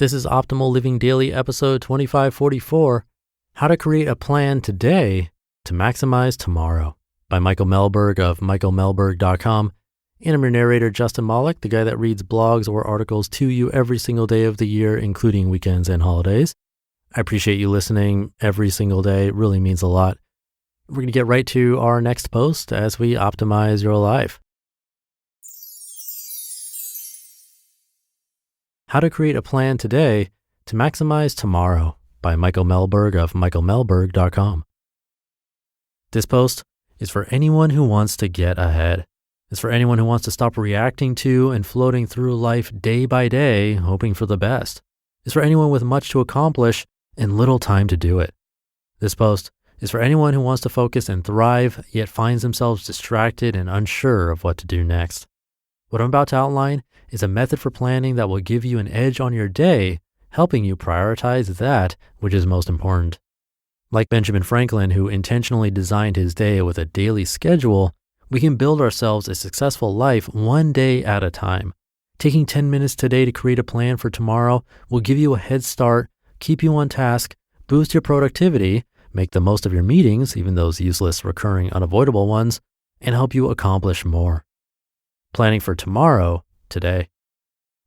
This is Optimal Living Daily, episode 2544, How to Create a Plan Today to Maximize Tomorrow, by Michael Mehlberg of michaelmehlberg.com. And I'm your narrator, Justin Malik, the guy that reads blogs or articles to you every single day of the year, including weekends and holidays. I appreciate you listening every single day. It really means a lot. We're going to get right to our next post as we optimize your life. How to Create a Plan Today to Maximize Tomorrow, by Michael Mehlberg of michaelmehlberg.com. This post is for anyone who wants to get ahead. It's for anyone who wants to stop reacting to and floating through life day by day, hoping for the best. It's for anyone with much to accomplish and little time to do it. This post is for anyone who wants to focus and thrive, yet finds themselves distracted and unsure of what to do next. What I'm about to outline is a method for planning that will give you an edge on your day, helping you prioritize that which is most important. Like Benjamin Franklin, who intentionally designed his day with a daily schedule, we can build ourselves a successful life one day at a time. Taking 10 minutes today to create a plan for tomorrow will give you a head start, keep you on task, boost your productivity, make the most of your meetings, even those useless, recurring, unavoidable ones, and help you accomplish more. Planning for tomorrow, today.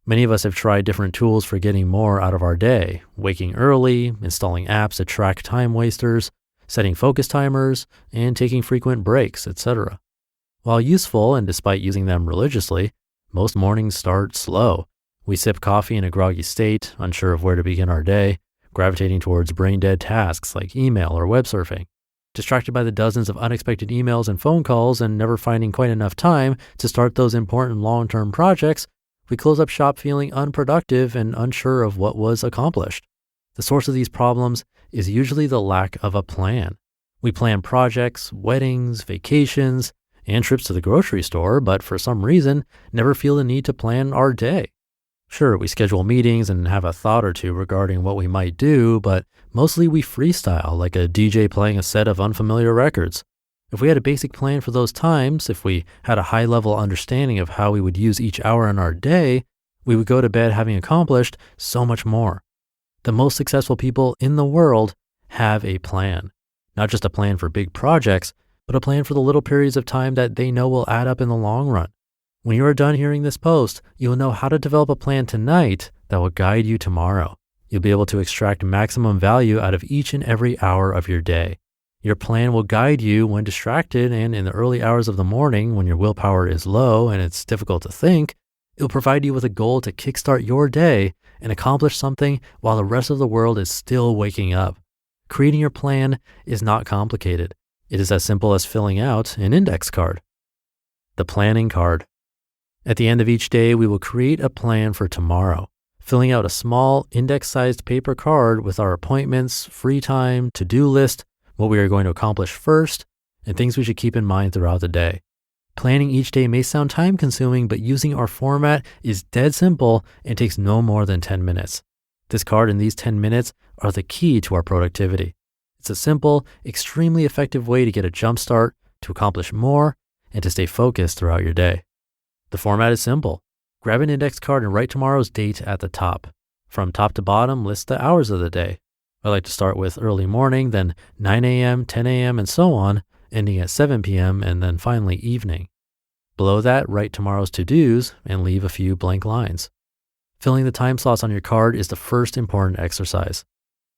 Many of us have tried different tools for getting more out of our day, waking early, installing apps to track time wasters, setting focus timers, and taking frequent breaks, etc. While useful, and despite using them religiously, most mornings start slow. We sip coffee in a groggy state, unsure of where to begin our day, gravitating towards brain-dead tasks like email or web surfing. Distracted by the dozens of unexpected emails and phone calls and never finding quite enough time to start those important long-term projects, we close up shop feeling unproductive and unsure of what was accomplished. The source of these problems is usually the lack of a plan. We plan projects, weddings, vacations, and trips to the grocery store, but for some reason, never feel the need to plan our day. Sure, we schedule meetings and have a thought or two regarding what we might do, but mostly we freestyle like a DJ playing a set of unfamiliar records. If we had a basic plan for those times, if we had a high-level understanding of how we would use each hour in our day, we would go to bed having accomplished so much more. The most successful people in the world have a plan. Not just a plan for big projects, but a plan for the little periods of time that they know will add up in the long run. When you are done hearing this post, you will know how to develop a plan tonight that will guide you tomorrow. You'll be able to extract maximum value out of each and every hour of your day. Your plan will guide you when distracted, and in the early hours of the morning when your willpower is low and it's difficult to think, it'll provide you with a goal to kickstart your day and accomplish something while the rest of the world is still waking up. Creating your plan is not complicated. It is as simple as filling out an index card. The planning card. At the end of each day, we will create a plan for tomorrow, filling out a small index-sized paper card with our appointments, free time, to-do list, what we are going to accomplish first, and things we should keep in mind throughout the day. Planning each day may sound time-consuming, but using our format is dead simple and takes no more than 10 minutes. This card and these 10 minutes are the key to our productivity. It's a simple, extremely effective way to get a jump start, to accomplish more, and to stay focused throughout your day. The format is simple. Grab an index card and write tomorrow's date at the top. From top to bottom, list the hours of the day. I like to start with early morning, then 9 a.m., 10 a.m., and so on, ending at 7 p.m., and then finally evening. Below that, write tomorrow's to-dos and leave a few blank lines. Filling the time slots on your card is the first important exercise.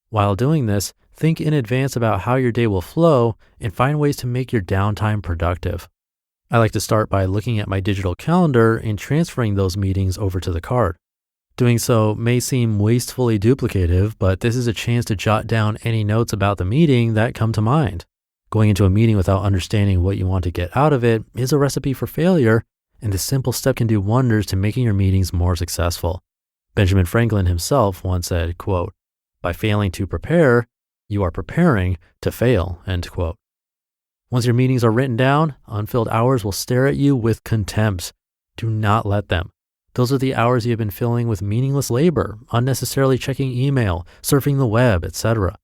While doing this, think in advance about how your day will flow and find ways to make your downtime productive. I like to start by looking at my digital calendar and transferring those meetings over to the card. Doing so may seem wastefully duplicative, but this is a chance to jot down any notes about the meeting that come to mind. Going into a meeting without understanding what you want to get out of it is a recipe for failure, and this simple step can do wonders to making your meetings more successful. Benjamin Franklin himself once said, quote, "By failing to prepare, you are preparing to fail," end quote. Once your meetings are written down, unfilled hours will stare at you with contempt. Do not let them. Those are the hours you have been filling with meaningless labor, unnecessarily checking email, surfing the web, etc.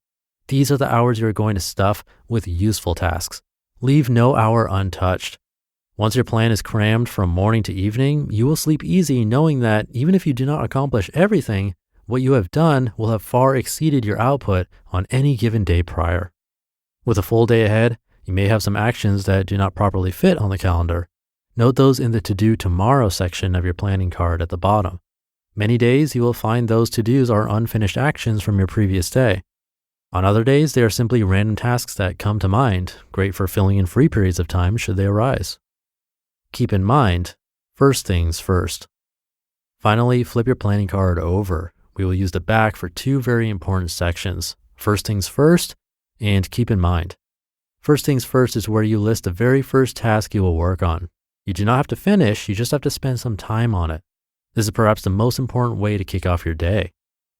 These are the hours you are going to stuff with useful tasks. Leave no hour untouched. Once your plan is crammed from morning to evening, you will sleep easy knowing that even if you do not accomplish everything, what you have done will have far exceeded your output on any given day prior. With a full day ahead, you may have some actions that do not properly fit on the calendar. Note those in the to-do tomorrow section of your planning card at the bottom. Many days you will find those to-dos are unfinished actions from your previous day. On other days, they are simply random tasks that come to mind, great for filling in free periods of time should they arise. Keep in mind, first things first. Finally, flip your planning card over. We will use the back for two very important sections, first things first and keep in mind. First things first is where you list the very first task you will work on. You do not have to finish, you just have to spend some time on it. This is perhaps the most important way to kick off your day.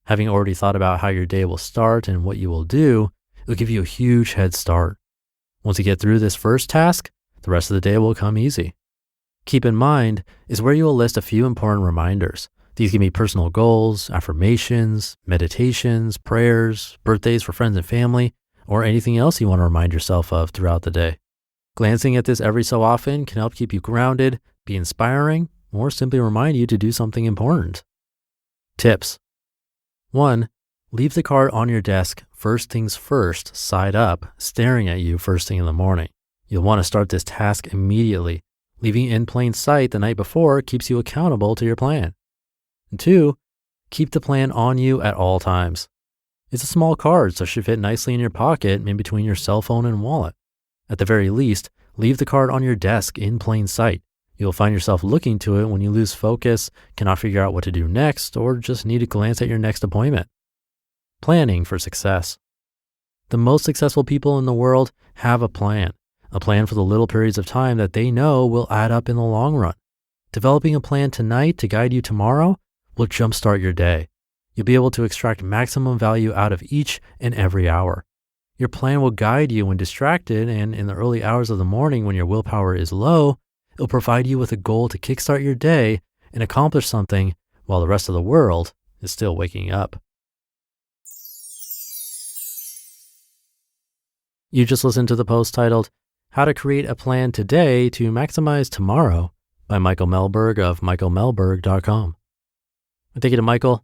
Having already thought about how your day will start and what you will do, it will give you a huge head start. Once you get through this first task, the rest of the day will come easy. Keep in mind is where you will list a few important reminders. These can be personal goals, affirmations, meditations, prayers, birthdays for friends and family, or anything else you want to remind yourself of throughout the day. Glancing at this every so often can help keep you grounded, be inspiring, or simply remind you to do something important. Tips. 1. Leave the card on your desk first things first, side up, staring at you first thing in the morning. You'll want to start this task immediately. Leaving it in plain sight the night before keeps you accountable to your plan. And 2. Keep the plan on you at all times. It's a small card, so it should fit nicely in your pocket in between your cell phone and wallet. At the very least, leave the card on your desk in plain sight. You'll find yourself looking to it when you lose focus, cannot figure out what to do next, or just need to glance at your next appointment. Planning for success. The most successful people in the world have a plan for the little periods of time that they know will add up in the long run. Developing a plan tonight to guide you tomorrow will jumpstart your day. You'll be able to extract maximum value out of each and every hour. Your plan will guide you when distracted, and in the early hours of the morning when your willpower is low, it'll provide you with a goal to kickstart your day and accomplish something while the rest of the world is still waking up. You just listened to the post titled, How to Create a Plan Today to Maximize Tomorrow by Michael Mehlberg of michaelmehlberg.com. Thank you to Michael.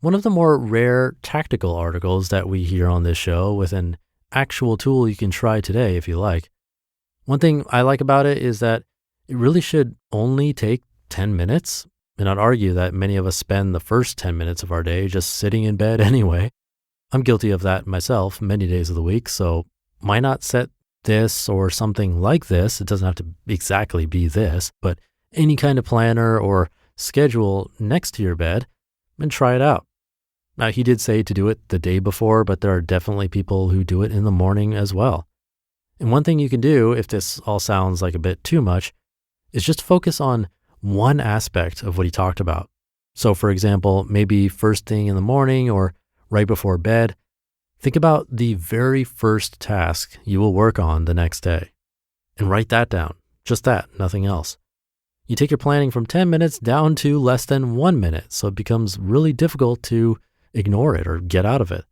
One of the more rare tactical articles that we hear on this show with an actual tool you can try today if you like. One thing I like about it is that it really should only take 10 minutes. And I'd argue that many of us spend the first 10 minutes of our day just sitting in bed anyway. I'm guilty of that myself many days of the week, so why not set this or something like this? It doesn't have to exactly be this, but any kind of planner or schedule next to your bed and try it out. Now, he did say to do it the day before, but there are definitely people who do it in the morning as well. And one thing you can do, if this all sounds like a bit too much, is just focus on one aspect of what he talked about. So for example, maybe first thing in the morning or right before bed, think about the very first task you will work on the next day and write that down. Just that, nothing else. You take your planning from 10 minutes down to less than 1 minute, so it becomes really difficult to ignore it or get out of it.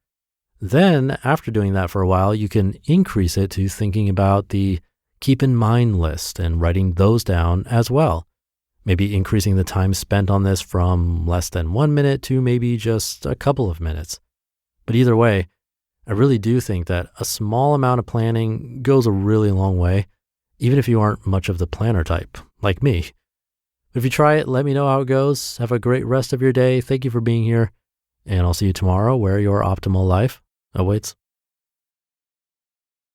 Then after doing that for a while, you can increase it to thinking about the keep in mind list and writing those down as well. Maybe increasing the time spent on this from less than 1 minute to maybe just a couple of minutes. But either way, I really do think that a small amount of planning goes a really long way, even if you aren't much of the planner type, like me. If you try it, let me know how it goes. Have a great rest of your day. Thank you for being here. And I'll see you tomorrow where your optimal life awaits.